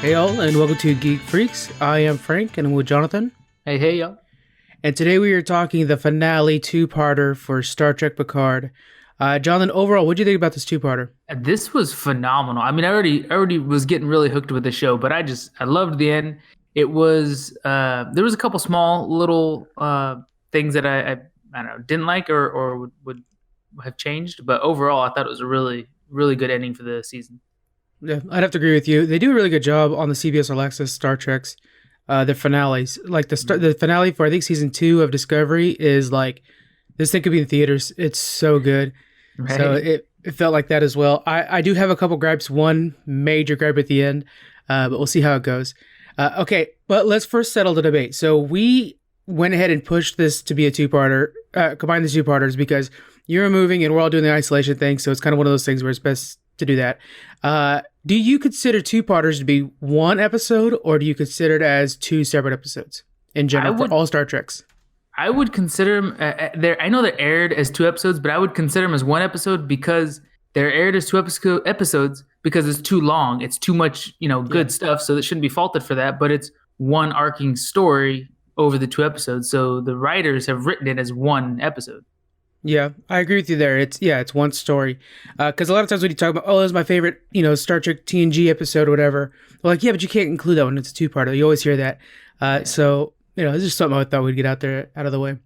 Hey y'all, and welcome to Geek Freaks. I am Frank, and I'm with Jonathan. Hey, y'all. And today we are talking the finale two-parter for Star Trek Picard. Jonathan, overall, what do you think about this two-parter? This was phenomenal. I mean, I already was getting really hooked with the show, but I loved the end. It was there was a couple small little things that I don't know didn't like or would have changed, but overall, I thought it was a really good ending for the season. Yeah, I'd have to agree with you. They do a really good job on the CBS All Access Star Treks, their finales. Like the finale for I think season 2 of Discovery is like this thing could be in theaters. It's so good. Right? So it felt like that as well. I do have a couple gripes. One major gripe at the end, but we'll see how it goes. Okay, but let's first settle the debate. So we went ahead and pushed this to be a two-parter, combine the two-parters because you're moving and we're all doing the isolation thing. So it's kind of one of those things where it's best to do that. Do you consider two-parters to be one episode, or do you consider it as two separate episodes in general for all Star Treks? I would consider them. I know they're aired as two episodes, but I would consider them as one episode because they're aired as two episodes because it's too long. It's too much, good stuff. So it shouldn't be faulted for that. But it's one arcing story over the two episodes. So the writers have written it as one episode. Yeah, I agree with you there. It's one story. Because a lot of times when you talk about, this is my favorite, Star Trek TNG episode or whatever, they're like, yeah, but you can't include that one. It's a two-parter. You always hear that. So, it's just something I thought we'd get out of the way.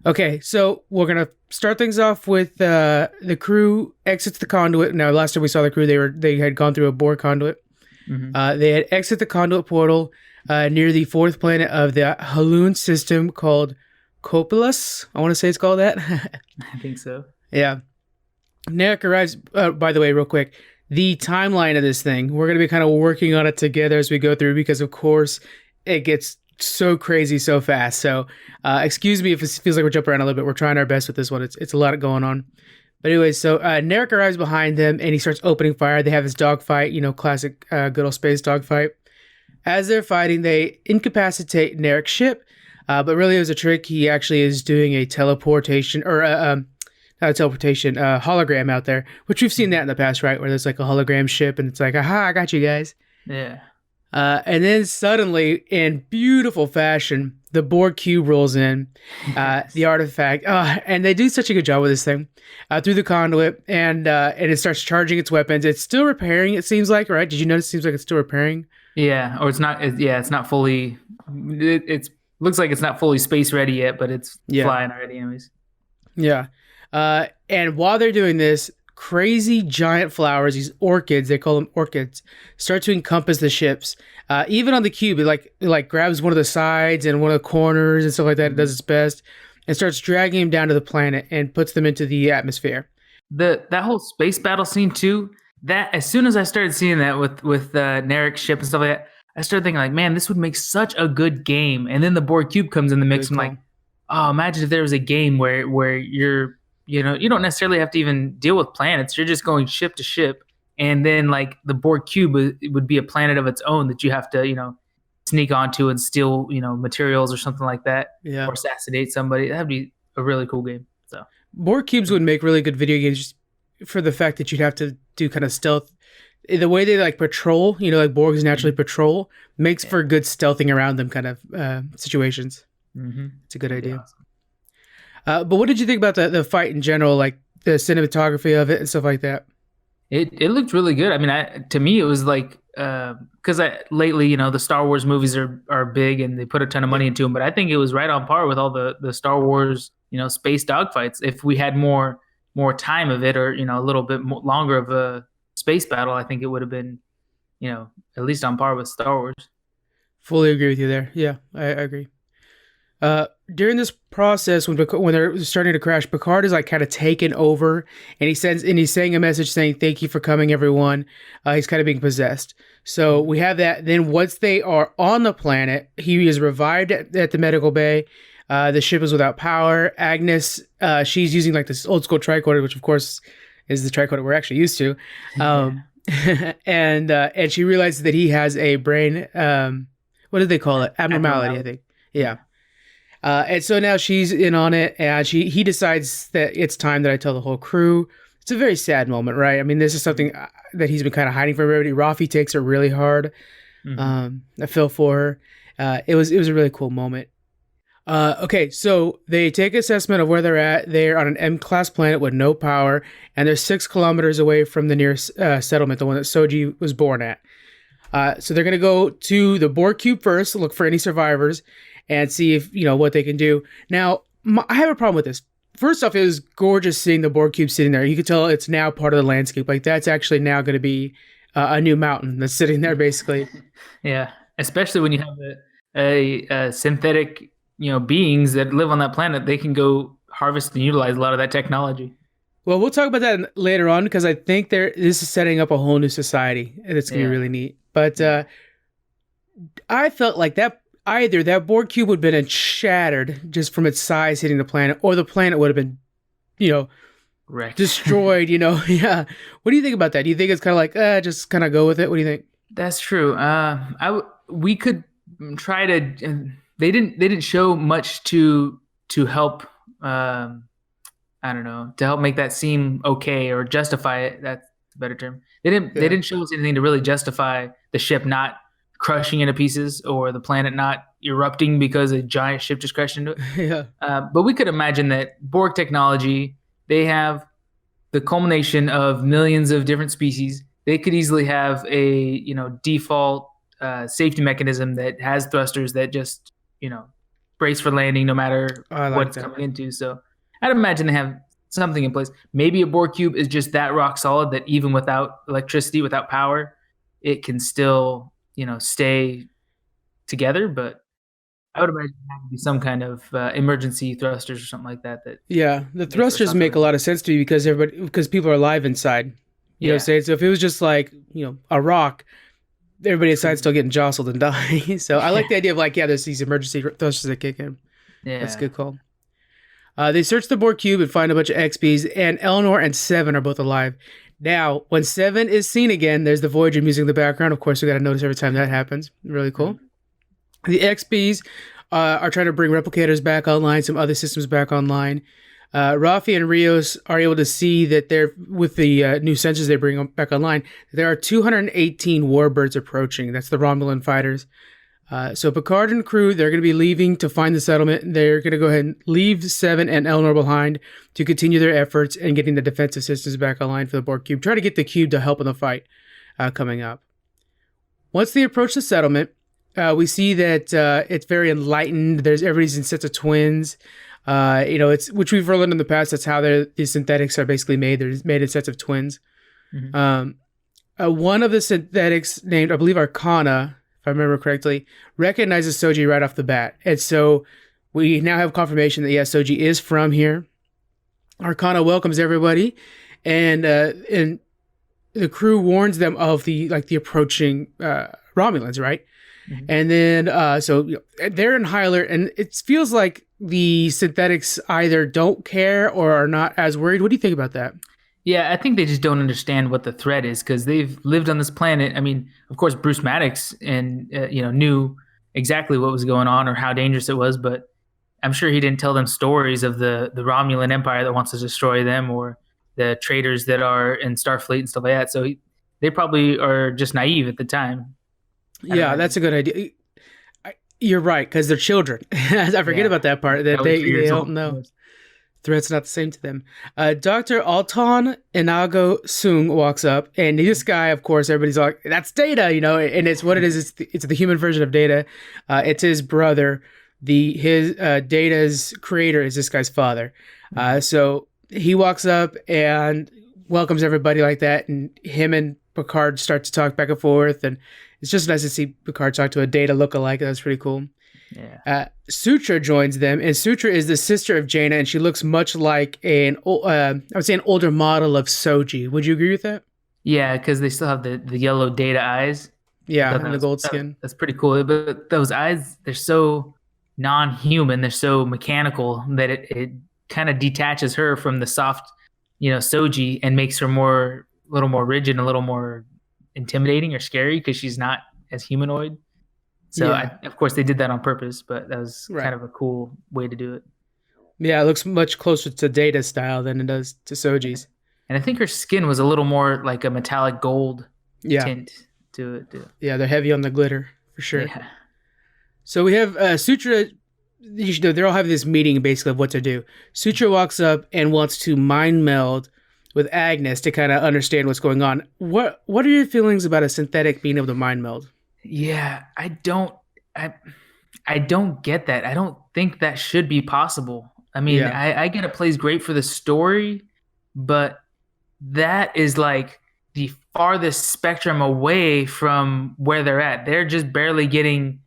Okay, so we're going to start things off with the crew exits the conduit. Now, last time we saw the crew, they had gone through a Borg conduit. Mm-hmm. They had exited the conduit portal near the fourth planet of the Haloon system called Copulas. I want to say it's called that. I think so. Yeah. Narek arrives, by the way, real quick, the timeline of this thing, we're going to be kind of working on it together as we go through because, of course, it gets so crazy so fast. So excuse me if it feels like we're jumping around a little bit. We're trying our best with this one. It's a lot going on. But anyway, so Narek arrives behind them and he starts opening fire. They have this dogfight, classic good old space dogfight. As they're fighting, they incapacitate Narek's ship. But really, it was a trick. He actually is doing a teleportation, or not a teleportation, hologram out there, which we've seen that in the past, right? Where there's like a hologram ship, and it's like, aha, I got you guys. Yeah. And then suddenly, in beautiful fashion, the Borg cube rolls in, the artifact, and they do such a good job with this thing through the conduit, and it starts charging its weapons. It's still repairing, it seems like, right? Did you notice? It seems like it's still repairing. Yeah, or it's not. It's not fully. It's looks like it's not fully space ready yet, but it's flying already anyways. Yeah. And while they're doing this, crazy giant flowers, these orchids, they call them orchids, start to encompass the ships. Even on the cube, it like grabs one of the sides and one of the corners and stuff like that. It does its best and starts dragging them down to the planet and puts them into the atmosphere. That whole space battle scene too, that as soon as I started seeing that with Narek's ship and stuff like that, I started thinking like, man, this would make such a good game. And then the Borg cube comes in the mix. I'm like, oh, imagine if there was a game where you're, you don't necessarily have to even deal with planets. You're just going ship to ship. And then like the Borg cube would be a planet of its own that you have to, sneak onto and steal, materials or something like that. Yeah. Or assassinate somebody. That'd be a really cool game. So Borg cubes would make really good video games just for the fact that you'd have to do kind of stealth. The way they like patrol, like Borgs naturally patrol, makes for good stealthing around them kind of situations. Mm-hmm. It's a good idea. Awesome. But what did you think about the fight in general, like the cinematography of it and stuff like that? It looked really good. I mean, to me, it was like because lately, the Star Wars movies are big and they put a ton of money into them. But I think it was right on par with all the Star Wars, space dogfights. If we had more time of it, or a little bit longer of a space battle, I think it would have been, at least on par with Star Wars. Fully agree with you there. Yeah, I agree. During this process, when they're starting to crash, Picard is like kind of taken over, and he's saying a message saying, "Thank you for coming, everyone." He's kind of being possessed. So we have that. Then once they are on the planet, he is revived at the medical bay. The ship is without power. Agnes, she's using like this old school tricorder, which of course is the tricorder we're actually used to. And she realizes that he has a brain, what did they call it? Abnormality, I think. Yeah. And so now she's in on it, and he decides that it's time that I tell the whole crew. It's a very sad moment, right? I mean, this is something that he's been kind of hiding from everybody. Rafi takes it really hard. I feel for her. It was a really cool moment. Okay, so they take assessment of where they're at. They're on an M-class planet with no power, and they're 6 kilometers away from the nearest settlement, the one that Soji was born at. So they're going to go to the Borg cube first, look for any survivors, and see if, what they can do. Now, I have a problem with this. First off, it was gorgeous seeing the Borg cube sitting there. You could tell it's now part of the landscape. Like, that's actually now going to be a new mountain that's sitting there, basically. Yeah, especially when you have a synthetic, beings that live on that planet. They can go harvest and utilize a lot of that technology. Well, we'll talk about that later on, because I think this is setting up a whole new society, and it's going to be really neat. But I felt like that either that Borg cube would have been shattered just from its size hitting the planet, or the planet would have been, wrecked, destroyed. Yeah. What do you think about that? Do you think it's kind of like just kind of go with it? What do you think? That's true. We could try to. They didn't show much to help. I don't know, to help make that seem okay or justify it. That's a better term. They didn't show us anything to really justify the ship not crushing into pieces, or the planet not erupting because a giant ship just crashed into it. Yeah. But we could imagine that Borg technology, they have the culmination of millions of different species. They could easily have a default safety mechanism that has thrusters that just brace for landing no matter what it's coming into. So I'd imagine they have something in place. Maybe a Borg cube is just that rock solid that even without electricity, without power, it can still stay together. But I would imagine there would be some kind of emergency thrusters or something like that. Yeah, the thrusters make a lot of sense to me because people are alive inside. You know what I'm saying? So if it was just like a rock, everybody inside still getting jostled and dying. So I like the idea of there's these emergency thrusters that kick in. Yeah, that's a good call. They search the Borg cube and find a bunch of XPs, and Eleanor and Seven are both alive. Now, when Seven is seen again, there's the Voyager music in the background. Of course, we got to notice every time that happens. Really cool. The XPs are trying to bring replicators back online, some other systems back online. Rafi and Rios are able to see that with the new sensors they bring back online, there are 218 warbirds approaching. That's the Romulan fighters. So Picard and crew, they're going to be leaving to find the settlement. They're going to go ahead and leave Seven and Eleanor behind to continue their efforts in getting the defensive systems back online for the Borg cube. Try to get the cube to help in the fight coming up. Once they approach the settlement, we see that it's very enlightened. Everybody's in sets of twins. Which we've learned in the past. That's how these synthetics are basically made. They're made in sets of twins. One of the synthetics, named I believe Arcana, if I remember correctly, recognizes Soji right off the bat. And so we now have confirmation that, yes, Soji is from here. Arcana welcomes everybody, and the crew warns them of the approaching Romulans, right? And then, so they're in high alert, and it feels like the synthetics either don't care or are not as worried. What do you think about that? Yeah, I think they just don't understand what the threat is, because they've lived on this planet. I mean, of course, Bruce Maddox knew exactly what was going on or how dangerous it was, but I'm sure he didn't tell them stories of the Romulan Empire that wants to destroy them, or the traitors that are in Starfleet and stuff like that. So they probably are just naive at the time. Yeah, that's a good idea. You're right, because they're children. I forget about that part, that they don't know. Threat's not the same to them. Dr. Alton Inago Sung walks up, and this guy, of course, everybody's like, that's Data, and it's what it is. It's the human version of Data. It's his brother. His Data's creator is this guy's father. So he walks up and welcomes everybody like that, and him and Picard start to talk back and forth, and it's just nice to see Picard talk to a Data lookalike. That's pretty cool. Yeah. Sutra joins them, and Sutra is the sister of Jaina, and she looks much like I would say an older model of Soji. Would you agree with that? Yeah, because they still have the yellow Data eyes. Yeah, and the gold skin. That's pretty cool. But those eyes, they're so non-human. They're so mechanical that it kind of detaches her from the soft, Soji, and makes her a little more rigid, a little more intimidating or scary, because she's not as humanoid. So, yeah. Of course, they did that on purpose, but that was kind of a cool way to do it. Yeah, it looks much closer to Data's style than it does to Soji's. And I think her skin was a little more like a metallic gold tint. to it. Yeah, they're heavy on the glitter for sure. Yeah. So we have Sutra. They're all having this meeting basically of what to do. Sutra walks up and wants to mind meld with Agnes to kind of understand what's going on. What are your feelings about a synthetic being able to mind meld? Yeah, I don't get that. I don't think that should be possible. I mean, Yeah. I get it plays great for the story, but that is like the farthest spectrum away from where they're at. They're just barely getting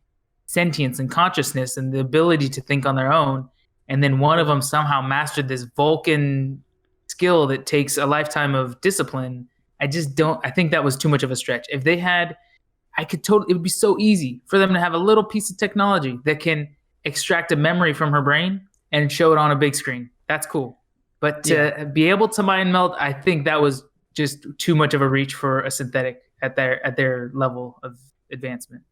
sentience and consciousness and the ability to think on their own. And then one of them somehow mastered this Vulcan skill that takes a lifetime of discipline. I think that was too much of a stretch. If they had, it would be so easy for them to have a little piece of technology that can extract a memory from her brain and show it on a big screen. That's cool. But to be able to mind meld, I think that was just too much of a reach for a synthetic at their level of advancement.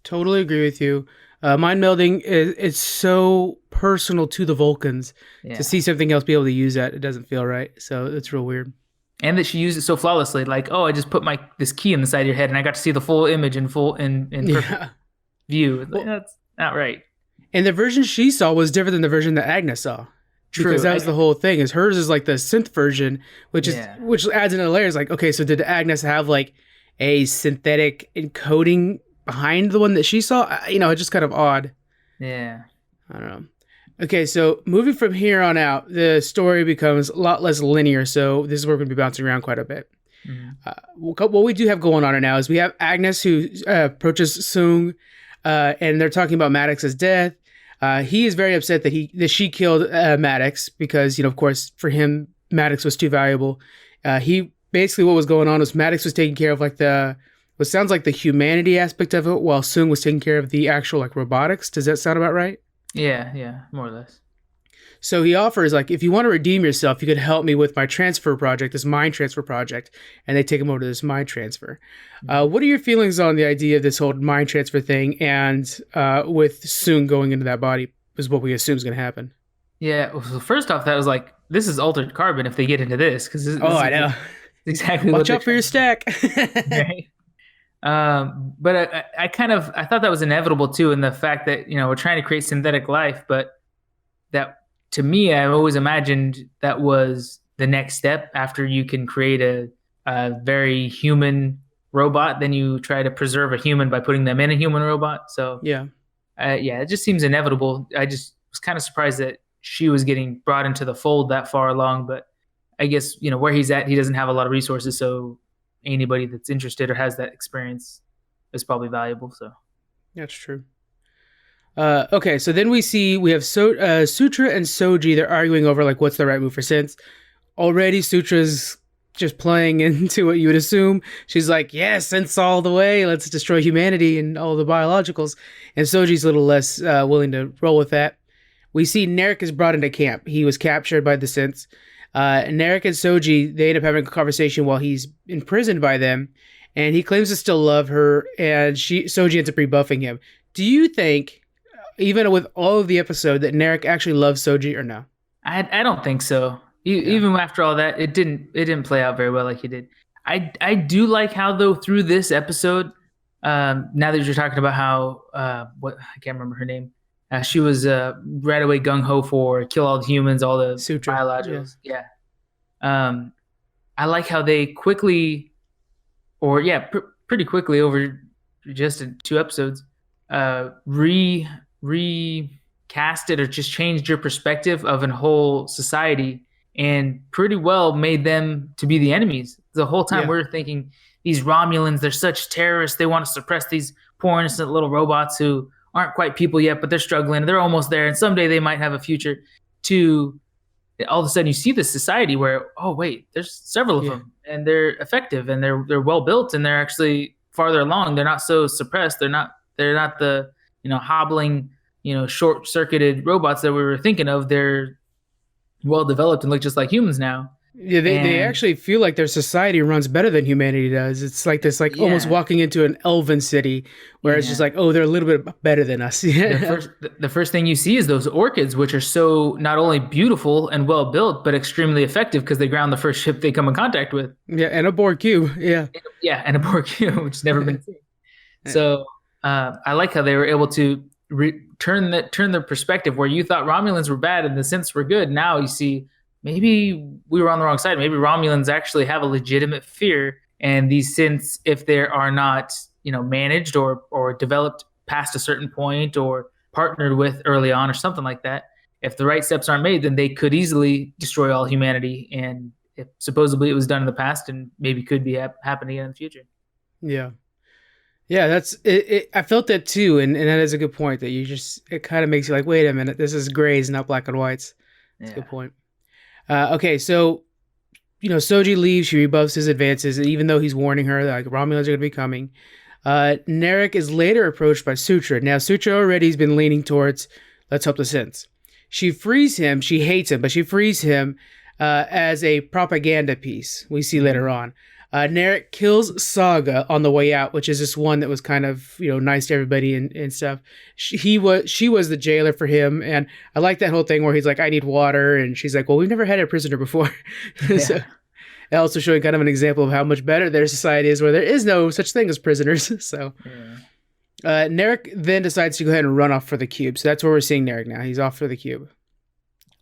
Totally agree with you. Mind melding is so personal to the Vulcans. To see something else be able to use that, it doesn't feel right. So it's real weird. And that she used it so flawlessly, like, oh, I just put this key in the side of your head, and I got to see the full image in perfect view. Well, that's not right. And the version she saw was different than the version that Agnes saw. True. Because that was the whole thing. Is hers is like the synth version, which adds another layer. It's like, okay, so did Agnes have like a synthetic encoding behind the one that she saw? It's just kind of odd. Yeah. I don't know. Okay, so moving from here on out, the story becomes a lot less linear. So this is where we're going to be bouncing around quite a bit. Mm-hmm. What we do have going on right now is we have Agnes who approaches Sung, and they're talking about Maddox's death. He is very upset that she killed Maddox because, of course, for him, Maddox was too valuable. He basically what was going on was Maddox was taking care of like what sounds like the humanity aspect of it, while Sung was taking care of the actual like robotics. Does that sound about right? Yeah, more or less. So he offers like, if you want to redeem yourself, you could help me with my transfer project, this mind transfer project, and they take him over to this mind transfer. What are your feelings on the idea of this whole mind transfer thing, and with Sung going into that body is what we assume is going to happen? Yeah. Well, first off, that was like, this is altered carbon if they get into this, because I know exactly. Watch out for your stack. Right. But I thought that was inevitable too, in the fact that we're trying to create synthetic life, but that. To me, I've always imagined that was the next step after you can create a very human robot. Then you try to preserve a human by putting them in a human robot. So it just seems inevitable. I just was kind of surprised that she was getting brought into the fold that far along. But I guess where he's at, he doesn't have a lot of resources. So anybody that's interested or has that experience is probably valuable. So that's true. Okay, so then we have Sutra and Soji. They're arguing over like what's the right move for synths. Already Sutra's just playing into what you would assume. She's like, yeah, synths all the way. Let's destroy humanity and all the biologicals. And Soji's a little less willing to roll with that. We see Narek is brought into camp. He was captured by the synths. Narek and Soji, they end up having a conversation while he's imprisoned by them. And he claims to still love her. And Soji ends up rebuffing him. Do you think, even with all of the episode, that Narek actually loves Soji or no? I don't think so. Even after all that, it didn't play out very well like he did. I do like how, though, through this episode, now that you're talking about how I can't remember her name, she was right away gung ho for kill all the humans, all the Sutra. Biologicals. Yeah. I like how they quickly, pretty quickly over just 2 episodes, recasted or just changed your perspective of a whole society and pretty well made them to be the enemies. The whole time we were thinking these Romulans, they're such terrorists. They want to suppress these poor innocent little robots who aren't quite people yet, but they're struggling. They're almost there. And someday they might have a future. To all of a sudden you see this society where, oh wait, there's several of them and they're effective and they're well built and they're actually farther along. They're not so suppressed. They're not the, hobbling, short-circuited robots that we were thinking of. They're well-developed and look just like humans now. Yeah, they And actually feel like their society runs better than humanity does. It's like this, like almost yeah, walking into an elven city where it's just yeah. like, oh, they're a little bit better than us. The Yeah, first thing you see is those orchids, which are so not only beautiful and well built, but extremely effective because they ground the first ship they come in contact with. yeah, and a Borg cube. Yeah, Yeah, and a Borg, which has never been seen. So I like how they were able to turn the perspective where you thought Romulans were bad and the synths were good. Now you see maybe we were on the wrong side. Maybe Romulans actually have a legitimate fear, and these synths, if they are not managed or developed past a certain point or partnered with early on or something like that, if the right steps aren't made, then they could easily destroy all humanity. And if supposedly it was done in the past and maybe could be happening in the future. yeah. Yeah, that's it. I felt that too, and that is a good point. That it kind of makes you like, wait a minute, this is grays, not black and whites. That's a Yeah. good point. Okay, so Soji leaves. She rebuffs his advances, and even though he's warning her that like Romulans are going to be coming, Narek is later approached by Sutra. Now Sutra already has been leaning towards let's help the synths. She frees him. She hates him, but she frees him as a propaganda piece. We see later on. Narek kills Saga on the way out, which is this one that was kind of nice to everybody and stuff. She was the jailer for him, and I like that whole thing where he's like, "I need water," and she's like, "Well, we've never had a prisoner before." Yeah. So, also showing kind of an example of how much better their society is, where there is no such thing as prisoners. So, Narek then decides to go ahead and run off for the cube. So that's where we're seeing Narek now. He's off for the cube.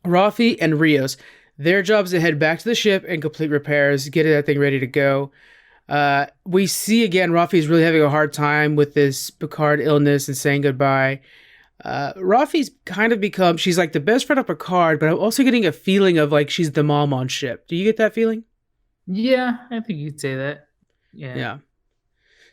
Rafi and Rios. Their job is to head back to the ship and complete repairs, get that thing ready to go. We see again, Rafi's really having a hard time with this Picard illness and saying goodbye. Rafi's kind of she's like the best friend of Picard, but I'm also getting a feeling of like she's the mom on ship. Do you get that feeling? Yeah, I think you could say that. Yeah.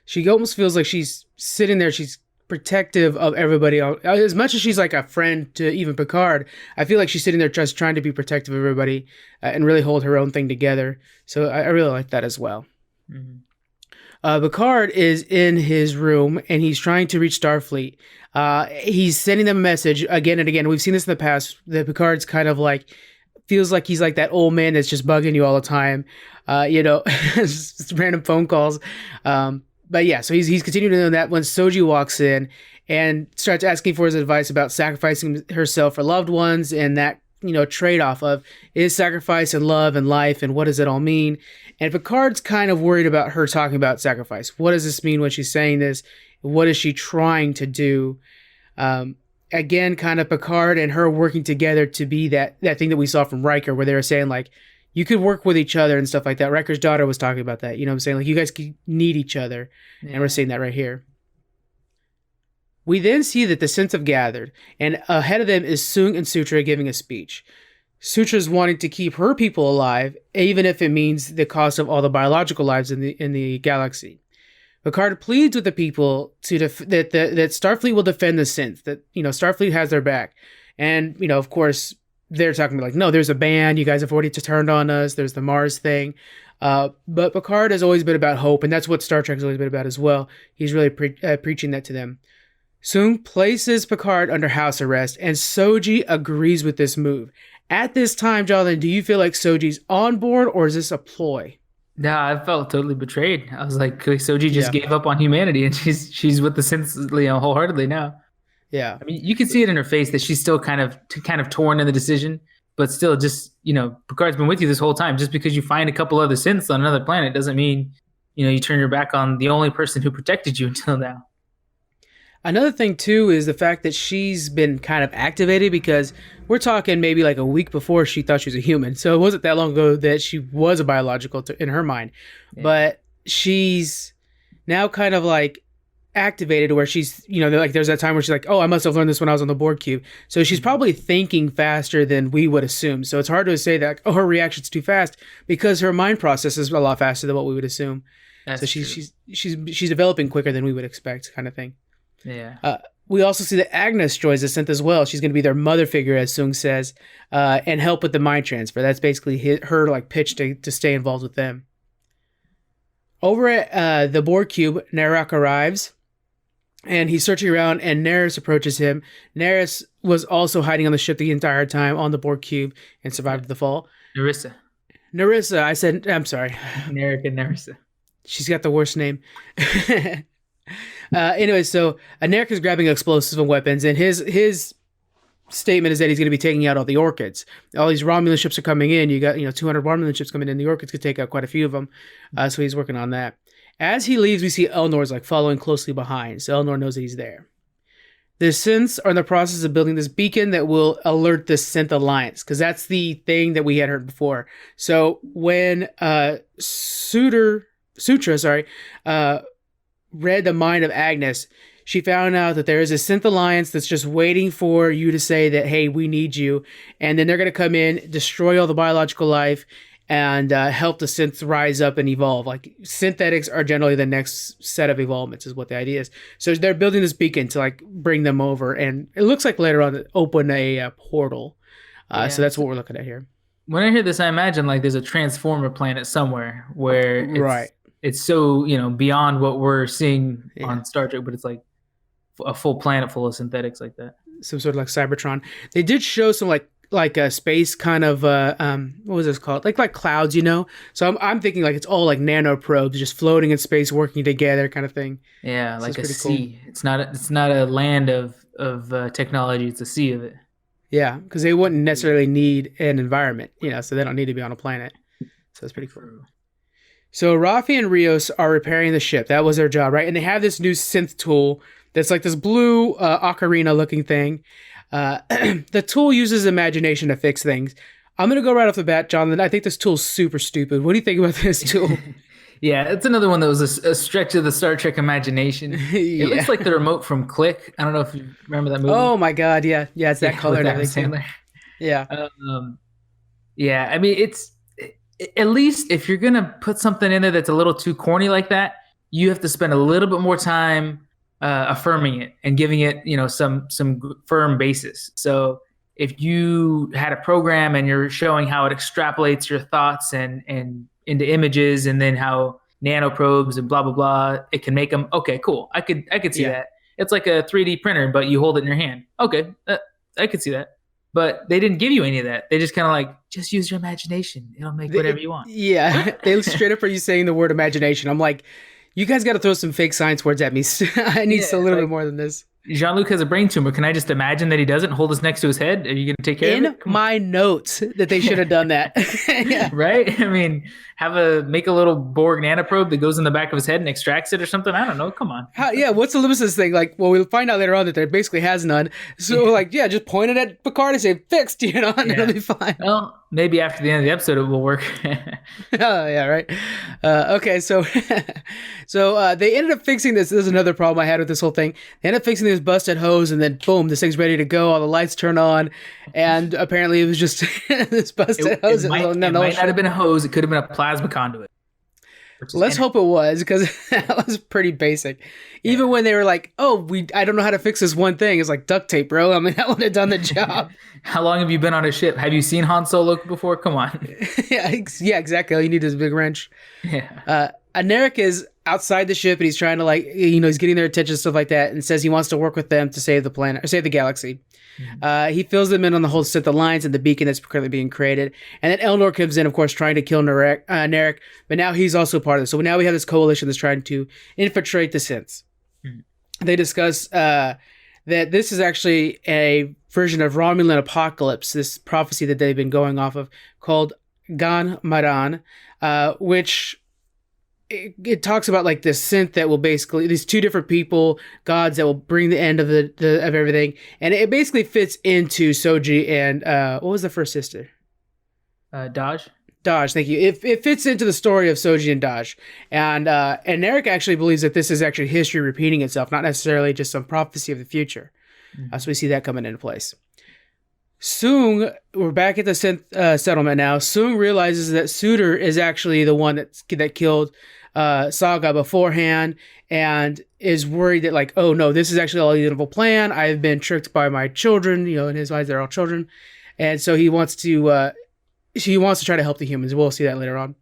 She almost feels like she's sitting there, she's protective of everybody else. As much as she's like a friend to even Picard, I feel like she's sitting there just trying to be protective of everybody and really hold her own thing together. So I really like that as well. Mm-hmm. Picard is in his room and he's trying to reach Starfleet. He's sending them a message again and again. We've seen this in the past. That Picard's kind of like feels like he's like that old man that's just bugging you all the time. Just random phone calls. But yeah, so he's continuing to do that when Soji walks in and starts asking for his advice about sacrificing herself for loved ones and that, trade-off of is sacrifice and love and life and what does it all mean? And Picard's kind of worried about her talking about sacrifice. What does this mean when she's saying this? What is she trying to do? Again, kind of Picard and her working together to be that thing that we saw from Riker where they were saying like, you could work with each other and stuff like that. Riker's daughter was talking about that. You know what I'm saying? Like, you guys need each other. Yeah. And we're seeing that right here. We then see that the synths have gathered, and ahead of them is Soong and Sutra giving a speech. Sutra's wanting to keep her people alive, even if it means the cost of all the biological lives in the galaxy. Picard pleads with the people that Starfleet will defend the synths, that Starfleet has their back. And, of course, they're talking about like, no, there's a ban. You guys have already turned on us. There's the Mars thing. But Picard has always been about hope, and that's what Star Trek has always been about as well. He's really preaching that to them. Soong places Picard under house arrest, and Soji agrees with this move. At this time, Jonathan, do you feel like Soji's on board, or is this a ploy? No, I felt totally betrayed. I was like, Soji just gave up on humanity, and she's with the synths wholeheartedly now. Yeah, I mean, you can see it in her face that she's still kind of torn in the decision, but still, just Picard's been with you this whole time. Just because you find a couple other synths on another planet doesn't mean you turn your back on the only person who protected you until now. Another thing too is the fact that she's been kind of activated, because we're talking maybe like a week before she thought she was a human, so it wasn't that long ago that she was a biological in her mind, but she's now kind of like activated where she's like there's that time where she's like, oh, I must have learned this when I was on the Borg cube, so she's probably thinking faster than we would assume. So it's hard to say that her reaction's too fast, because her mind process is a lot faster than what we would assume. That's so she's developing quicker than we would expect, kind of thing. Yeah. We also see that Agnes joins the synth as well. She's going to be their mother figure, as Soong says, and help with the mind transfer. That's basically her like pitch to stay involved with them. Over at the Borg cube, Narek arrives. And he's searching around, and Neris approaches him. Neris was also hiding on the ship the entire time on the Borg cube and survived the fall. Narissa. I'm sorry. Narek and Narissa. She's got the worst name. Anyway, so Narek is grabbing explosives and weapons, and his statement is that he's going to be taking out all the Orchids. All these Romulan ships are coming in. You got 200 Romulan ships coming in. The Orchids could take out quite a few of them. So he's working on that. As he leaves, we see Elnor's like following closely behind. So Elnor knows that he's there. The synths are in the process of building this beacon that will alert the synth alliance, because that's the thing that we had heard before. So when Sutra read the mind of Agnes, she found out that there is a synth alliance that's just waiting for you to say that, hey, we need you. And then they're going to come in, destroy all the biological life, and help the synths rise up and evolve. Like, synthetics are generally the next set of evolvements, is what the idea is. So they're building this beacon to like bring them over, and it looks like later on open a portal. So that's what we're looking at here. When I hear this, I imagine like there's a transformer planet somewhere where it's so beyond what we're seeing on Star Trek, but it's like a full planet full of synthetics like that. Some sort of like Cybertron. They did show some like a space kind of what was this called, like clouds, so I'm thinking like it's all like nanoprobes just floating in space working together kind of thing. So like a sea. Cool. It's not a land of technology, it's a sea of it. Because they wouldn't necessarily need an environment, so they don't need to be on a planet. So it's pretty cool. So Rafi and Rios are repairing the ship. That was their job, right? And they have this new synth tool that's like this blue ocarina looking thing. The tool uses imagination to fix things. I'm going to go right off the bat, Jonathan. I think this tool's super stupid. What do you think about this tool? It's another one that was a stretch of the Star Trek imagination. It looks like the remote from Click. I don't know if you remember that movie. Oh my God, yeah. Yeah, it's that color and everything. Yeah. I mean, it's at least if you're going to put something in there that's a little too corny like that, you have to spend a little bit more time affirming it and giving it, some firm basis. So if you had a program and you're showing how it extrapolates your thoughts and into images, and then how nanoprobes and blah blah blah, it can make them. Okay, cool. I could see that. It's like a 3D printer, but you hold it in your hand. Okay, I could see that. But they didn't give you any of that. They just kind of like, just use your imagination. It'll make whatever you want. Yeah, they straight up are you saying the word imagination. I'm like, you guys got to throw some fake science words at me. I need a little bit more than this. Jean-Luc has a brain tumor. Can I just imagine that he doesn't hold this next to his head? Are you going to take care of it? In my notes that they should have done that. Right? I mean, make a little Borg nanoprobe that goes in the back of his head and extracts it or something. I don't know. Come on. What's the Loomis's thing? Like, well, we'll find out later on that there basically has none. So just point it at Picard and say, fixed, and it'll be fine. Well, maybe after the end of the episode, it will work. Right. Okay, so they ended up fixing this. This is another problem I had with this whole thing. They ended up fixing this busted hose, and then boom, this thing's ready to go. All the lights turn on, and apparently it was just this busted hose. It might not have been a hose. It could have been a plasma conduit. Let's hope it was, because that was pretty basic. Even when they were like, I don't know how to fix this one thing. It's like duct tape, bro. I mean, that would have done the job. How long have you been on a ship? Have you seen Han Solo before? Come on. Yeah, exactly. All you need is a big wrench. Yeah. Narek is outside the ship, and he's trying to he's getting their attention, stuff like that, and says he wants to work with them to save the planet, or save the galaxy. Mm-hmm. He fills them in on the whole synth alliance and the beacon that's currently being created. And then Elnor comes in, of course, trying to kill Narek, but now he's also part of this. So now we have this coalition that's trying to infiltrate the synths. Mm-hmm. They discuss that this is actually a version of Romulan apocalypse, this prophecy that they've been going off of, called Gan Maran, which... It talks about like this synth that will basically, these two different people, gods that will bring the end of of everything, and it basically fits into Soji and what was the first sister? Daj. Daj, thank you. It fits into the story of Soji and Daj, and Narek actually believes that this is actually history repeating itself, not necessarily just some prophecy of the future. Mm-hmm. So we see that coming into place. Soong, we're back at the synth settlement now. Soong realizes that Suter is actually the one that killed Saga beforehand, and is worried that like, oh no, this is actually all a evil plan. I've been tricked by my children. In his eyes, they're all children, and so he wants to try to help the humans. We'll see that later on.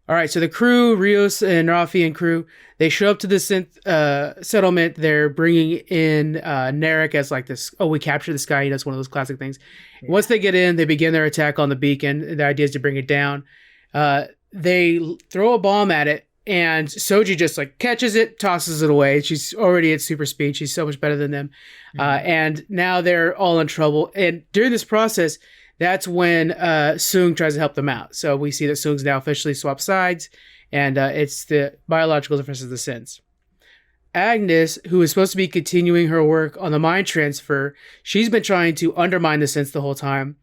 All right, so the crew, Rios and Rafi and crew, they show up to the synth settlement. They're bringing in Narek as like this, we captured this guy. It's one of those classic things. Yeah. Once they get in, they begin their attack on the beacon. The idea is to bring it down. They throw a bomb at it, and Soji just like catches it, tosses it away. She's already at super speed. She's so much better than them. And now they're all in trouble. And during this process, that's when Soong tries to help them out. So we see that Soong's now officially swapped sides, and it's the biologicals versus the synths. Agnes, who is supposed to be continuing her work on the mind transfer, she's been trying to undermine the synths the whole time.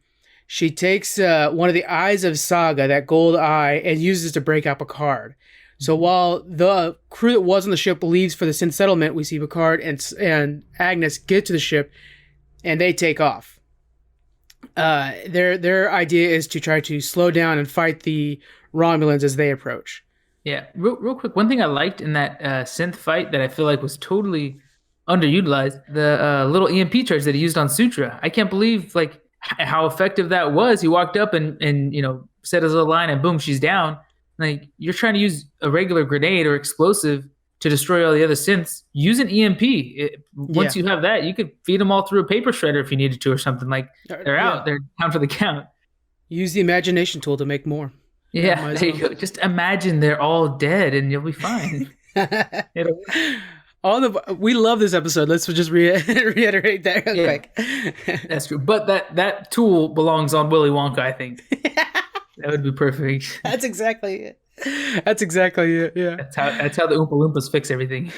She takes one of the eyes of Saga, that gold eye, and uses it to break out Picard. So while the crew that was on the ship leaves for the synth settlement, we see Picard and Agnes get to the ship, and they take off. Their idea is to try to slow down and fight the Romulans as they approach. Yeah, real quick, one thing I liked in that synth fight that I feel like was totally underutilized, the little EMP charge that he used on Sutra. I can't believe like how effective that was. He walked up and said his little line, and boom, she's down. Like, you're trying to use a regular grenade or explosive to destroy all the other synths. Use an EMP. Once you have that, you could feed them all through a paper shredder if you needed to or something. Like, they're out. They're down for the count. Use the imagination tool to make more. Yeah, there you go. Just imagine they're all dead and you'll be fine. We love this episode. Let's just reiterate that real quick. That's true. But that tool belongs on Willy Wonka, I think. That would be perfect. That's exactly it. Yeah. That's how the Oompa Loompas fix everything.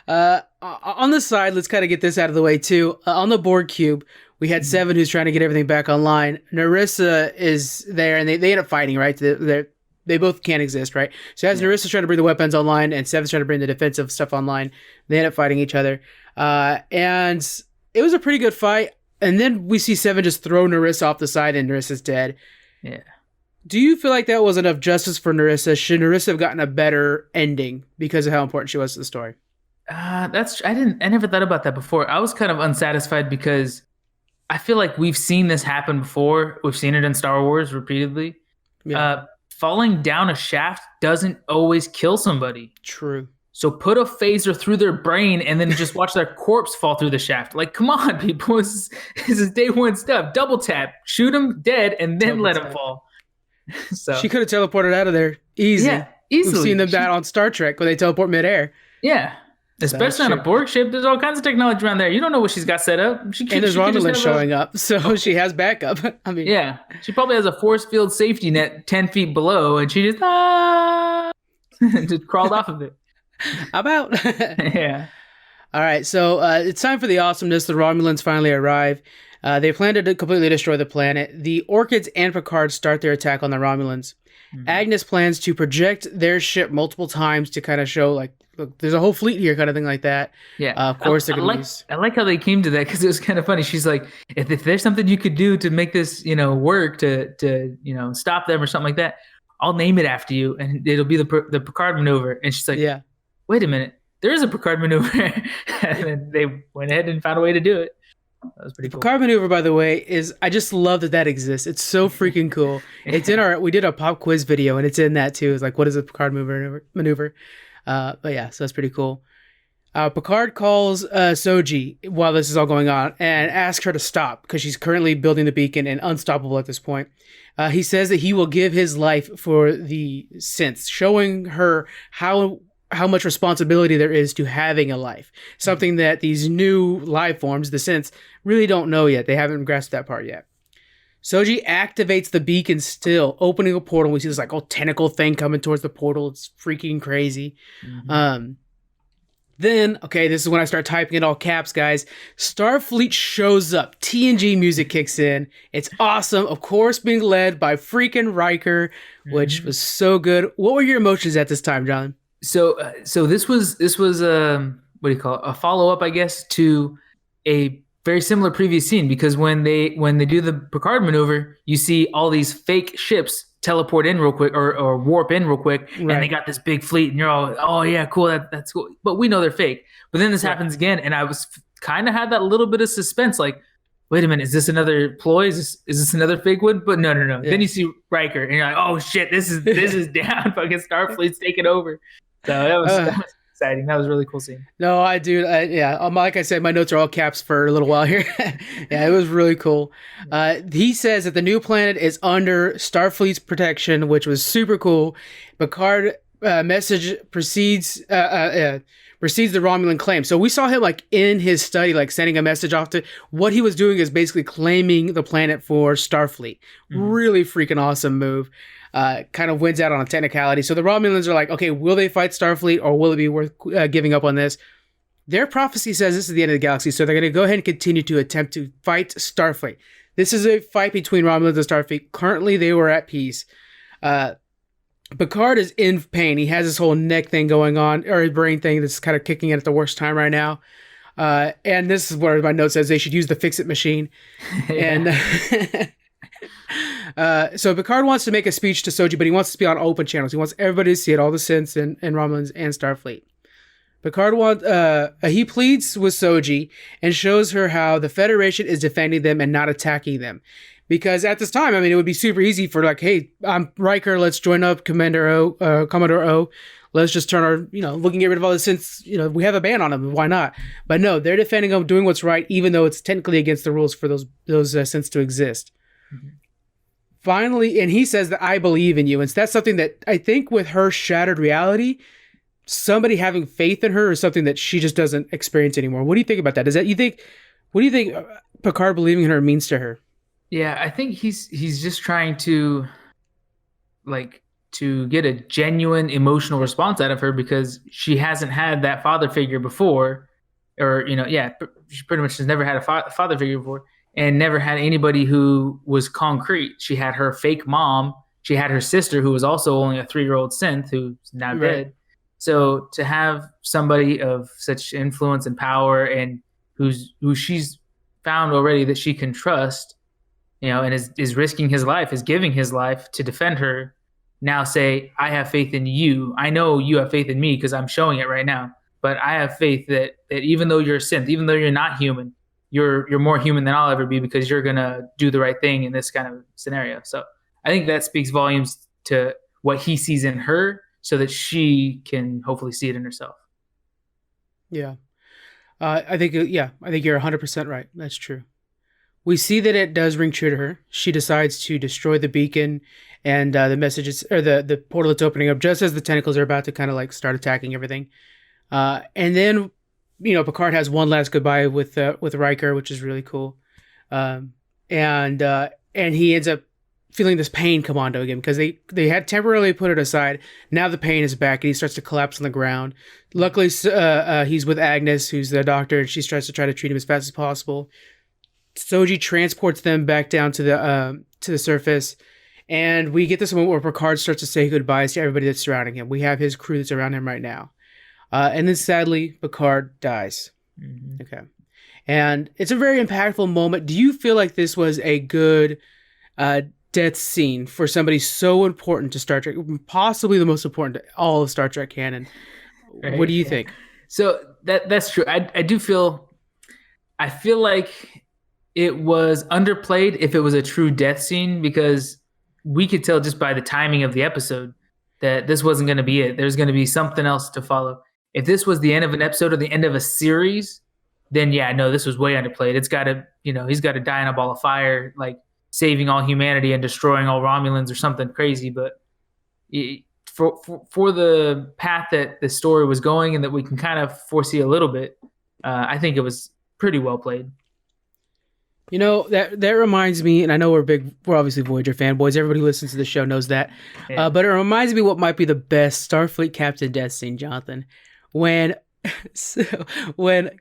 On the side, let's kind of get this out of the way too. On the Borg cube, we had Seven, who's trying to get everything back online. Narissa is there, and they end up fighting, right? They both can't exist, right? So as Narissa's trying to bring the weapons online, and Seven's trying to bring the defensive stuff online, they end up fighting each other. And it was a pretty good fight. And then we see Seven just throw Narissa off the side, and Narissa's dead. Yeah. Do you feel like that was enough justice for Narissa? Should Narissa have gotten a better ending because of how important she was to the story? I never thought about that before. I was kind of unsatisfied because I feel like we've seen this happen before. We've seen it in Star Wars repeatedly. Yeah. Falling down a shaft doesn't always kill somebody. True. So put a phaser through their brain and then just watch their corpse fall through the shaft. Like, come on, people. This is day one stuff. Double tap. Shoot them dead and then let them fall. So she could have teleported out of there easy. Yeah, easily. We've seen them that on Star Trek when they teleport midair. Yeah. Especially on a Borg ship. There's all kinds of technology around there. You don't know what she's got set up. And there's Romulans showing up, so she has backup. I mean, yeah. She probably has a force field safety net 10 feet below, and she just just crawled off of it. How about? Yeah. All right, so it's time for the awesomeness. The Romulans finally arrive. They plan to completely destroy the planet. The Orchids and Picard start their attack on the Romulans. Mm-hmm. Agnes plans to project their ship multiple times to kind of show, like, look, there's a whole fleet here, kind of thing like that. Yeah. Of course, they're going to use... I like how they came to that because it was kind of funny. She's like, if there's something you could do to make this, work to stop them or something like that, I'll name it after you, and it'll be the Picard maneuver. And she's like, yeah. Wait a minute, there is a Picard maneuver. And then they went ahead and found a way to do it. That was pretty cool. Picard maneuver, by the way, I just love that exists. It's so freaking cool. It's in we did a pop quiz video, and it's in that too. It's like, what is a Picard maneuver? But yeah, so that's pretty cool. Picard calls Soji while this is all going on and asks her to stop because she's currently building the beacon and unstoppable at this point. He says that he will give his life for the synths, showing her how much responsibility there is to having a life. Something that these new life forms, the synths, really don't know yet. They haven't grasped that part yet. Soji activates the beacon still, opening a portal. We see this tentacle thing coming towards the portal. It's freaking crazy. Mm-hmm. Then, this is when I start typing in all caps, guys. Starfleet shows up. TNG music kicks in. It's awesome. Of course, being led by freaking Riker, which was so good. What were your emotions at this time, John? So this was what do you call it? A follow up, I guess, to a very similar previous scene, because when they do the Picard maneuver, you see all these fake ships teleport in real quick or warp in real quick, right. And they got this big fleet, and you're all, oh yeah, cool, that's cool. But we know they're fake. But then this happens again, and I was kind of had that little bit of suspense, like, wait a minute, is this another ploy? Is this another fake one? But no. Yeah. Then you see Riker, and you're like, oh shit, this is down. Fucking Starfleet's taking over. So that was exciting. That was a really cool scene. No, I do. Yeah, like I said, my notes are all caps for a little while here. Yeah, it was really cool. He says that the new planet is under Starfleet's protection, which was super cool. Picard message precedes the Romulan claim. So we saw him like in his study, like sending a message off to. What he was doing is basically claiming the planet for Starfleet. Really freaking awesome move. Kind of wins out on a technicality. So the Romulans are like, okay, will they fight Starfleet or will it be worth giving up on this? Their prophecy says this is the end of the galaxy, so they're going to go ahead and continue to attempt to fight Starfleet. This is a fight between Romulans and Starfleet. Currently, they were at peace. Picard is in pain. He has this whole neck thing going on, or his brain thing that's kind of kicking in at the worst time right now. And this is where my note says they should use the fix-it machine. And so Picard wants to make a speech to Soji, but he wants to be on open channels. He wants everybody to see it, all the synths and Romulans and Starfleet. Picard he pleads with Soji and shows her how the Federation is defending them and not attacking them. Because at this time, I mean, it would be super easy for like, hey, I'm Riker, let's join up Commodore O. Let's just turn our, we can get rid of all this since, we have a ban on them. Why not? But no, they're defending them, doing what's right, even though it's technically against the rules for those synths to exist. Mm-hmm. Finally, and he says that I believe in you. And that's something that I think with her shattered reality, somebody having faith in her is something that she just doesn't experience anymore. What do you think about that? What do you think Picard believing in her means to her? Yeah, I think he's just trying to get a genuine emotional response out of her because she hasn't had that father figure before, or she pretty much has never had a father figure before and never had anybody who was concrete. She had her fake mom. She had her sister who was also only a 3-year-old synth who's now dead. So to have somebody of such influence and power and who she's found already that she can trust, and is risking his life, is giving his life to defend her, now say, I have faith in you. I know you have faith in me because I'm showing it right now. But I have faith that even though you're a synth, even though you're not human, you're more human than I'll ever be because you're going to do the right thing in this kind of scenario. So I think that speaks volumes to what he sees in her so that she can hopefully see it in herself. Yeah. I think you're 100% right. That's true. We see that it does ring true to her. She decides to destroy the beacon and the messages, or the portal that's opening up just as the tentacles are about to kind of like start attacking everything. And then, Picard has one last goodbye with Riker, which is really cool. And he ends up feeling this pain come onto him because they had temporarily put it aside. Now the pain is back and he starts to collapse on the ground. Luckily, he's with Agnes, who's the doctor, and she tries to treat him as fast as possible. Soji transports them back down to the surface, and we get this moment where Picard starts to say goodbyes to everybody that's surrounding him. We have his crew that's around him right now. And then sadly, Picard dies. Mm-hmm. Okay. And it's a very impactful moment. Do you feel like this was a good death scene for somebody so important to Star Trek, possibly the most important to all of Star Trek canon? Right. What do you think? So that's true. I feel like it was underplayed if it was a true death scene because we could tell just by the timing of the episode that this wasn't going to be it. There's going to be something else to follow. If this was the end of an episode or the end of a series, then this was way underplayed. It's got to, he's got to die in a ball of fire, like saving all humanity and destroying all Romulans or something crazy. But for the path that the story was going and that we can kind of foresee a little bit, I think it was pretty well played. That reminds me, and I know we're obviously Voyager fanboys. Everybody who listens to the show knows that. Yeah. But it reminds me what might be the best Starfleet Captain death scene, Jonathan. When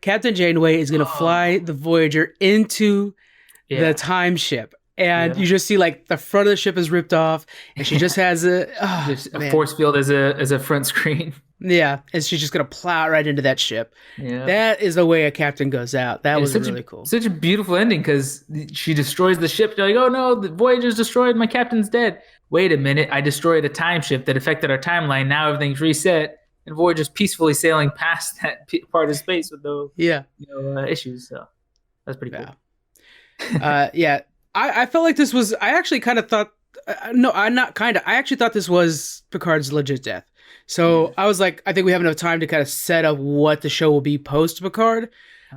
Captain Janeway is going to fly the Voyager into the time ship. And you just see like the front of the ship is ripped off, and she just has a force field as a front screen. Yeah, and she's just gonna plow right into that ship. Yeah, that is the way a captain goes out. That was really cool. Such a beautiful ending because she destroys the ship. You're like, oh no, the Voyager's destroyed. My captain's dead. Wait a minute, I destroyed a time ship that affected our timeline. Now everything's reset, and Voyager's peacefully sailing past that part of space with no issues. So that's pretty cool. I felt like this was. I actually kind of thought. I actually thought this was Picard's legit death. So I was like, I think we have enough time to kind of set up what the show will be post Picard.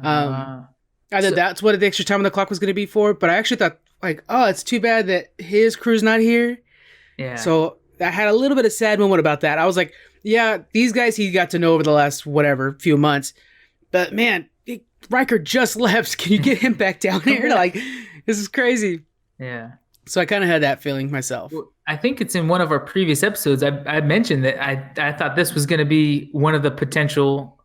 I thought that's what the extra time on the clock was going to be for, but I actually thought like, oh, it's too bad that his crew's not here. Yeah. So I had a little bit of sad moment about that. I was like, yeah, these guys he got to know over the last few months, but man, Riker just left. Can you get him back down here? Like, this is crazy. Yeah. So I kind of had that feeling myself. Well, I think it's in one of our previous episodes. I mentioned that I thought this was going to be one of the potential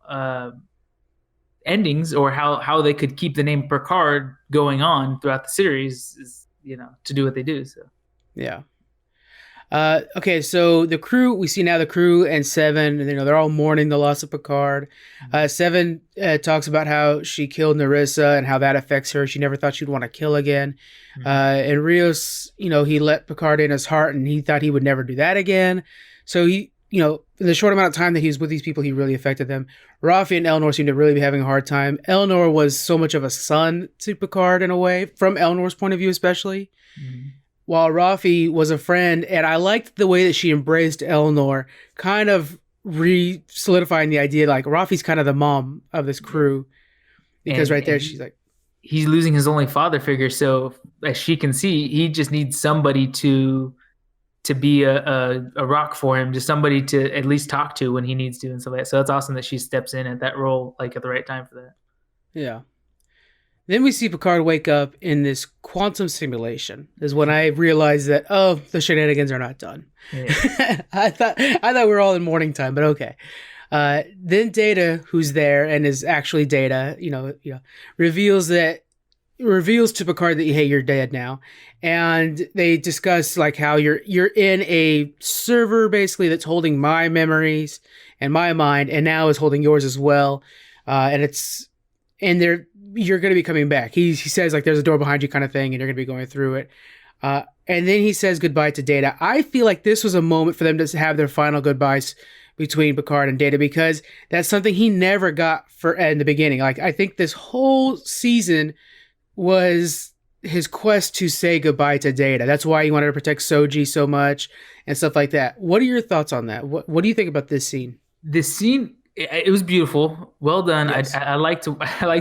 endings, or how they could keep the name Picard going on throughout the series, is, to do what they do. So yeah. Okay, so the crew, we see now the crew and Seven, and they're all mourning the loss of Picard. Seven talks about how she killed Narissa and how that affects her. She never thought she'd want to kill again. And Rios, he let Picard in his heart, and he thought he would never do that again. So he, in the short amount of time that he was with these people, he really affected them. Rafi and Elnor seem to really be having a hard time. Elnor was so much of a son to Picard in a way, from Elnor's point of view especially. While Rafi was a friend, and I liked the way that she embraced Elnor, kind of solidifying the idea like Rafi's kind of the mom of this crew, because there she's like, he's losing his only father figure. So as she can see, he just needs somebody to be a rock for him, just somebody to at least talk to when he needs to and stuff like that. So that's awesome that she steps in at that role, like at the right time for that. Yeah. Then we see Picard wake up in this quantum simulation. Is when I realized that, oh, the shenanigans are not done. Yeah. I thought we were all in morning time, but okay. Then Data, who's there and is actually Data, reveals to Picard that, hey, you're dead now. And they discuss like how you're in a server basically that's holding my memories and my mind, and now is holding yours as well. You're going to be coming back. He says like there's a door behind you kind of thing, and you're going to be going through it. And then he says goodbye to Data. I feel like this was a moment for them to have their final goodbyes between Picard and Data, because that's something he never got in the beginning. Like, I think this whole season was his quest to say goodbye to Data. That's why he wanted to protect Soji so much and stuff like that. What are your thoughts on that? What do you think about this scene? This scene, it was beautiful. Well done. Yes. I liked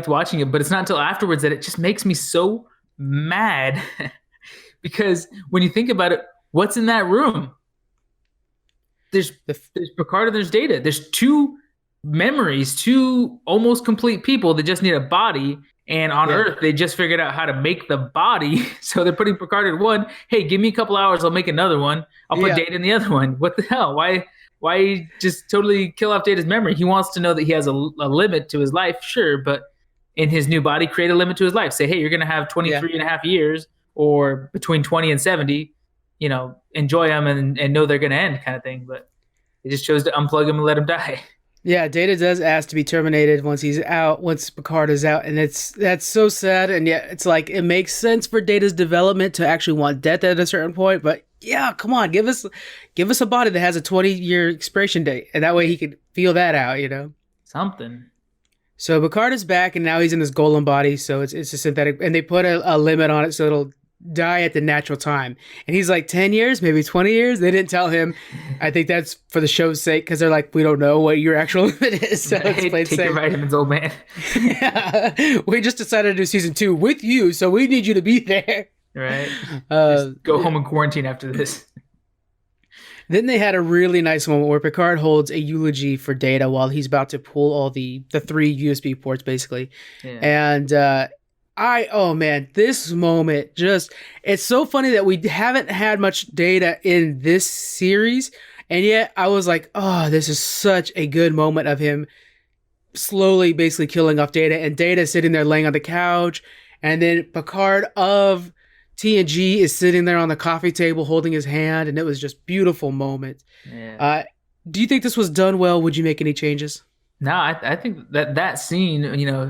watching it, but it's not until afterwards that it just makes me so mad because when you think about it, what's in that room? There's Picard and there's Data. There's two memories, two almost complete people that just need a body. And on Earth, they just figured out how to make the body. So they're putting Picard in one. Hey, give me a couple hours. I'll make another one. I'll put Data in the other one. What the hell? Why just totally kill off Data's memory? He wants to know that he has a limit to his life, sure, but in his new body, create a limit to his life. Say, hey, you're going to have 23 and a half years, or between 20 and 70, enjoy them and know they're going to end kind of thing. But they just chose to unplug him and let him die. Yeah, Data does ask to be terminated once Picard is out, and that's so sad. And yet it's like, it makes sense for Data's development to actually want death at a certain point, but yeah, come on, give us a body that has a 20-year expiration date, and that way he could feel that out, Something. So Picard is back, and now he's in this golem body, so it's a synthetic, and they put a limit on it so it'll die at the natural time. And he's like, 10 years, maybe 20 years? They didn't tell him. I think that's for the show's sake, because they're like, we don't know what your actual limit is. So let's play it safe. Take your vitamins, old man. Yeah. We just decided to do season 2 with you, so we need you to be there. Right. Just go home and quarantine after this. Then they had a really nice moment where Picard holds a eulogy for Data while he's about to pull all the 3 USB ports, basically. Yeah. And oh man, this moment it's so funny that we haven't had much Data in this series. And yet I was like, oh, this is such a good moment of him slowly basically killing off Data, and Data sitting there laying on the couch. And then Picard of TNG is sitting there on the coffee table holding his hand, and it was just beautiful moment. Yeah. Do you think this was done well? Would you make any changes? No, I think that scene,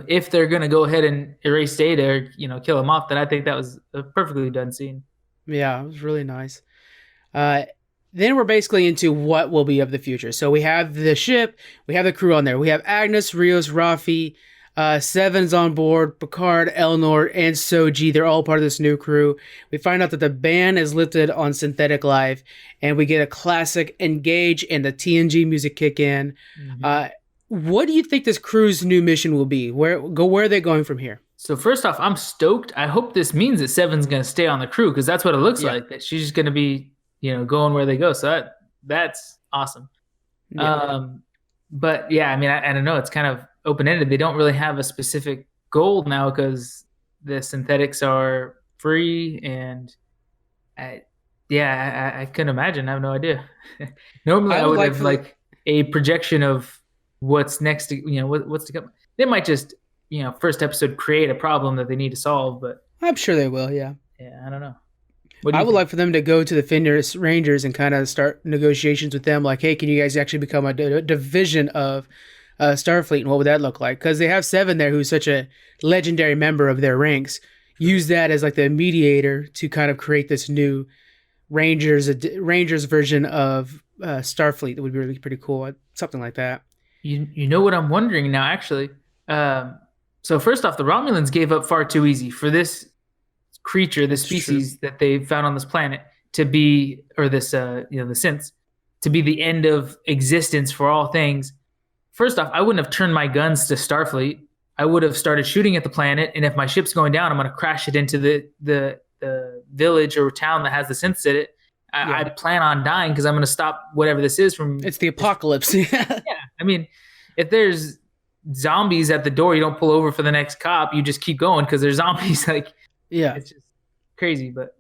if they're going to go ahead and erase Data or, kill him off, then I think that was a perfectly done scene. Yeah, it was really nice. Then we're basically into what will be of the future. So we have the ship, we have the crew on there. We have Agnes, Rios, Rafi, Seven's on board. Picard, Elnor, and Soji. They're all part of this new crew. We find out that the ban is lifted on Synthetic Life, and we get a classic Engage and the TNG music kick in. What do you think this crew's new mission will be? Where are they going from here? So first off, I'm stoked. I hope this means that Seven's going to stay on the crew, because that's what it looks like. That she's just going to be, going where they go. So that's awesome. Yeah. But yeah, I mean, I don't know. It's kind of open-ended. They don't really have a specific goal now because the synthetics are free, and I couldn't imagine. I have no idea. Normally, I would have like a projection of what's next to, what's to come. They might just, first episode create a problem that they need to solve, but I'm sure they will. Yeah. Yeah, I don't know. I would like for them to go to the Fenris Rangers and kind of start negotiations with them. Like, hey, can you guys actually become a division of Starfleet, and what would that look like? Because they have Seven there, who's such a legendary member of their ranks. Use that as like the mediator to kind of create this new Rangers version of Starfleet. That would be really pretty cool. Something like that. You know what I'm wondering now, actually. So first off, the Romulans gave up far too easy for this creature, this species that they found on this planet to be, or this, the synths, to be the end of existence for all things. First off, I wouldn't have turned my guns to Starfleet. I would have started shooting at the planet, and if my ship's going down, I'm going to crash it into the village or town that has the synths in it. I plan on dying because I'm going to stop whatever this is from... It's the apocalypse. Yeah. I mean, if there's zombies at the door, you don't pull over for the next cop. You just keep going because there's zombies. It's just crazy. But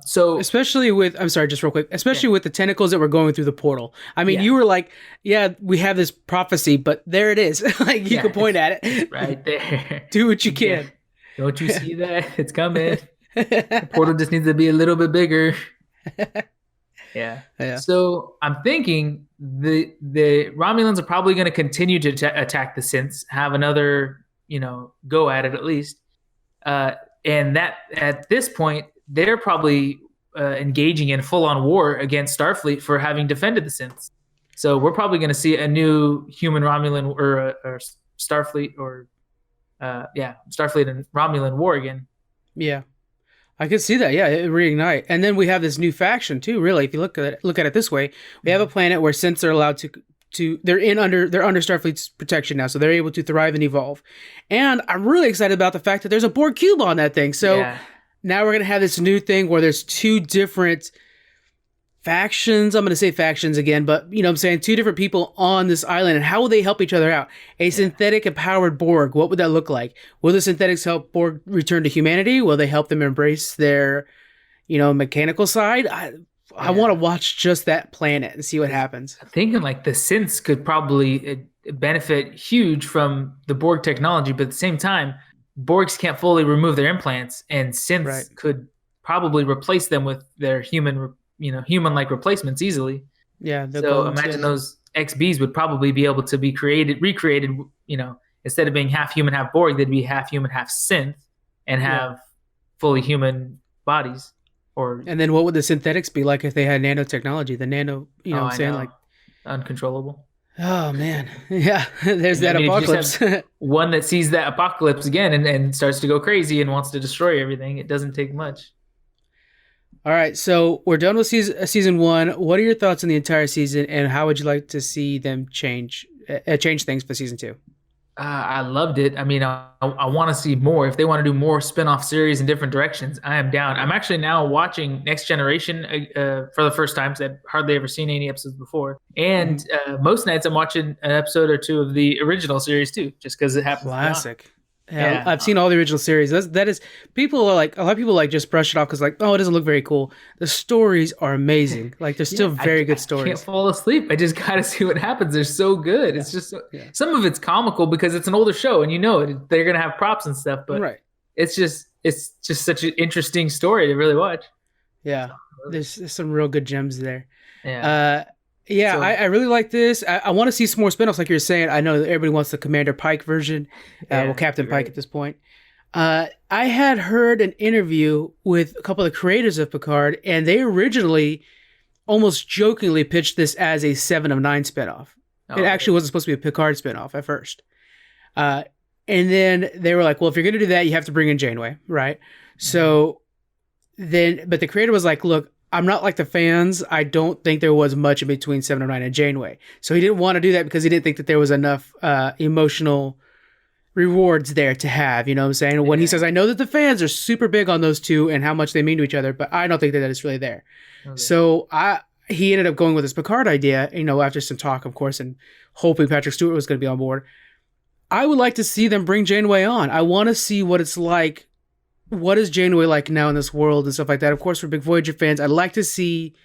so especially with, I'm sorry, just real quick, especially with the tentacles that were going through the portal. I mean, you were like, we have this prophecy, but there it is. Like you can point at it. It's right there. Do what you can. Don't you see that? It's coming. The portal just needs to be a little bit bigger. Yeah. So I'm thinking the Romulans are probably going to continue to attack the synths, have another, go at it at least. And that at this point, they're probably engaging in full-on war against Starfleet for having defended the synths. So we're probably going to see a new human Romulan or Starfleet or Starfleet and Romulan war again. Yeah. I could see that. Yeah, it reignite. And then we have this new faction too, really. If you look at it this way, we have a planet where synths are allowed to they're under Starfleet's protection now, so they're able to thrive and evolve. And I'm really excited about the fact that there's a Borg cube on that thing. So now we're going to have this new thing where there's two different factions. I'm going to say factions again, but I'm saying two different people on this island, and how will they help each other out? A synthetic empowered Borg, what would that look like? Will the synthetics help Borg return to humanity? Will they help them embrace their, mechanical side? I want to watch just that planet and see what happens. I'm thinking like the synths could probably benefit huge from the Borg technology, but at the same time, Borgs can't fully remove their implants, and synths could probably replace them with their human-like replacements easily. Yeah. So imagine those XBs would probably be able to be recreated, instead of being half human, half Borg, they'd be half human, half synth, and have fully human bodies. And then what would the synthetics be like if they had nanotechnology? The nano, what I'm saying? Like uncontrollable. Oh man. Yeah. There's that apocalypse. One that sees that apocalypse again and starts to go crazy and wants to destroy everything. It doesn't take much. All right, so we're done with season 1. What are your thoughts on the entire season, and how would you like to see them change things for season 2? I loved it. I mean, I want to see more. If they want to do more spin-off series in different directions, I am down. I'm actually now watching Next Generation for the first time, because I've hardly ever seen any episodes before. And most nights I'm watching an episode or two of the original series too, just because it happens. Classic. Yeah, I've seen all the original series. That is, people are like, a lot of people like just brush it off because like, oh, it doesn't look very cool. The stories are amazing. Like they're still very good stories. I can't fall asleep. I just gotta see what happens. They're so good. Yeah. It's just some of it's comical because it's an older show and they're gonna have props and stuff. But it's just such an interesting story to really watch. Yeah, there's some real good gems there. Yeah. So, I really like this. I want to see some more spinoffs, like you're saying. I know that everybody wants the Commander Pike version. Captain Pike at this point. I had heard an interview with a couple of the creators of Picard, and they originally almost jokingly pitched this as a 7 of 9 spinoff. It actually wasn't supposed to be a Picard spinoff at first. And then they were like, well, if you're going to do that, you have to bring in Janeway, right? So then, but the creator was like, look, I'm not like the fans. I don't think there was much in between 709 and Janeway. So he didn't want to do that because he didn't think that there was enough emotional rewards there to have, you know what I'm saying? When he says, I know that the fans are super big on those two and how much they mean to each other, but I don't think that is really there. Okay. So he ended up going with his Picard idea, you know, after some talk, of course, and hoping Patrick Stewart was going to be on board. I would like to see them bring Janeway on. I want to see what it's like. What is Janeway like now in this world and stuff like that? Of course, for big Voyager fans, I'd like to see,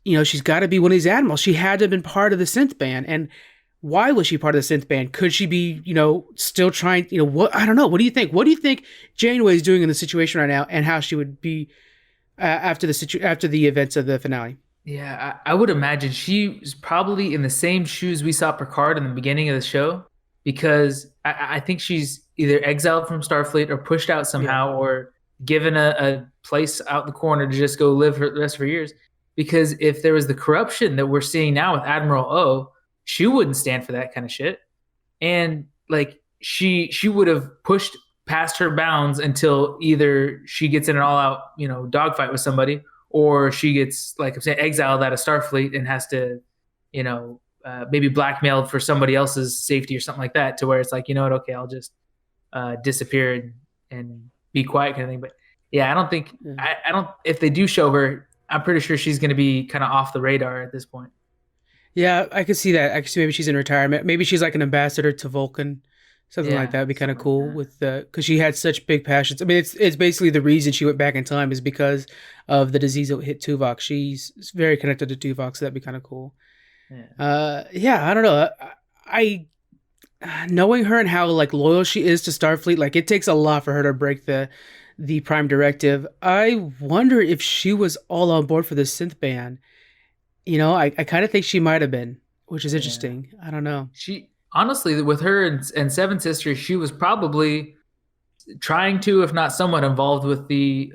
you know, she's got to be one of these admirals. She had to have been part of the synth band. And why was she part of the synth band? Could she be, you know, still trying, you know, what? I don't know. What do you think? What do you think Janeway is doing in the situation right now and how she would be after the events of the finale? Yeah, I would imagine she's probably in the same shoes we saw Picard in the beginning of the show, because I think she's either exiled from Starfleet or pushed out somehow, or given a place out in the corner to just go live the rest of her years. Because if there was the corruption that we're seeing now with Admiral O, she wouldn't stand for that kind of shit. And like she would have pushed past her bounds until either she gets in an all-out, you know, dogfight with somebody, or she gets, like I'm saying, exiled out of Starfleet and has to, you know, maybe blackmailed for somebody else's safety or something like that, to where it's like, you know what, okay, I'll just disappear and be quiet kind of thing. But yeah, I don't think, I don't, if they do show her, I'm pretty sure she's going to be kind of off the radar at this point. Yeah, I could see that. I could see maybe she's in retirement. Maybe she's like an ambassador to Vulcan. Something like that would be kind of cool with because she had such big passions. I mean, it's basically the reason she went back in time is because of the disease that hit Tuvok. She's very connected to Tuvok, so that'd be kind of cool. Yeah, I don't know. I knowing her and how like loyal she is to Starfleet, like it takes a lot for her to break the Prime Directive. I wonder if she was all on board for the synth ban. You know, I kind of think she might have been, which is interesting. I don't know. She honestly, with her and Seven Sisters, she was probably trying to, if not somewhat involved with the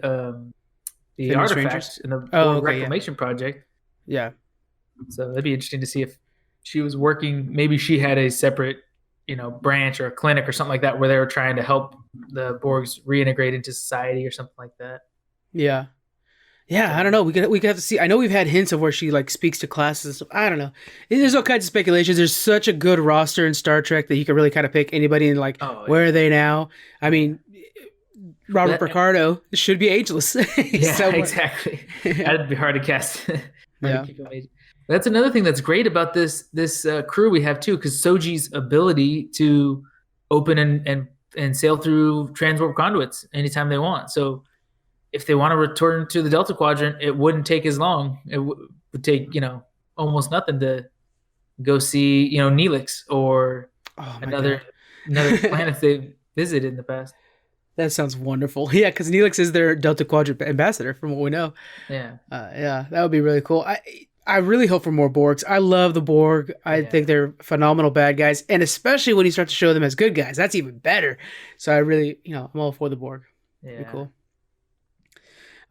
artifacts in the Reclamation project. Yeah. So that'd be interesting to see if she was working. Maybe she had a separate, you know, branch or a clinic or something like that where they were trying to help the Borgs reintegrate into society or something like that. Yeah. Yeah, I don't know. We could have to see. I know we've had hints of where she like speaks to classes and stuff. I don't know. There's all kinds of speculations. There's such a good roster in Star Trek that you can really kind of pick anybody and like, where are they now? I mean, Robert Picardo should be ageless. Yeah, exactly. That'd be hard to cast. That's another thing that's great about this crew we have too, because Soji's ability to open and sail through transwarp conduits anytime they want. So if they want to return to the Delta Quadrant, it wouldn't take as long. It would take, you know, almost nothing to go see, you know, Neelix or another planet they've visited in the past. That sounds wonderful. Yeah, because Neelix is their Delta Quadrant ambassador, from what we know. Yeah. Yeah, that would be really cool. I really hope for more Borgs. I love the Borg. I think they're phenomenal bad guys, and especially when you start to show them as good guys, that's even better. So I really, you know, I'm all for the Borg. Yeah. Be cool.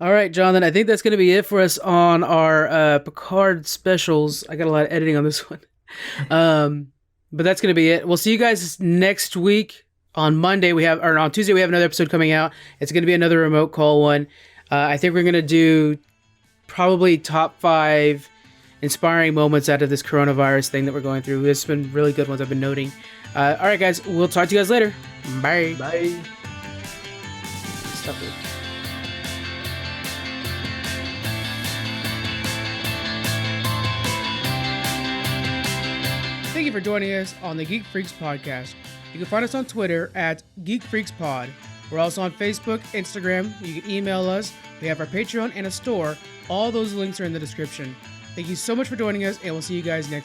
All right, Jonathan, I think that's going to be it for us on our Picard specials. I got a lot of editing on this one. But that's going to be it. We'll see you guys next week. On Monday, on Tuesday, we have another episode coming out. It's going to be another remote call one. I think we're going to do probably top 5 inspiring moments out of this coronavirus thing that we're going through. There's been really good ones I've been noting. All right, guys, we'll talk to you guys later. Bye. Bye. Stop it. Thank you for joining us on the Geek Freaks podcast. You can find us on Twitter at GeekFreaksPod. We're also on Facebook, Instagram. You can email us. We have our Patreon and a store. All those links are in the description. Thank you so much for joining us, and we'll see you guys next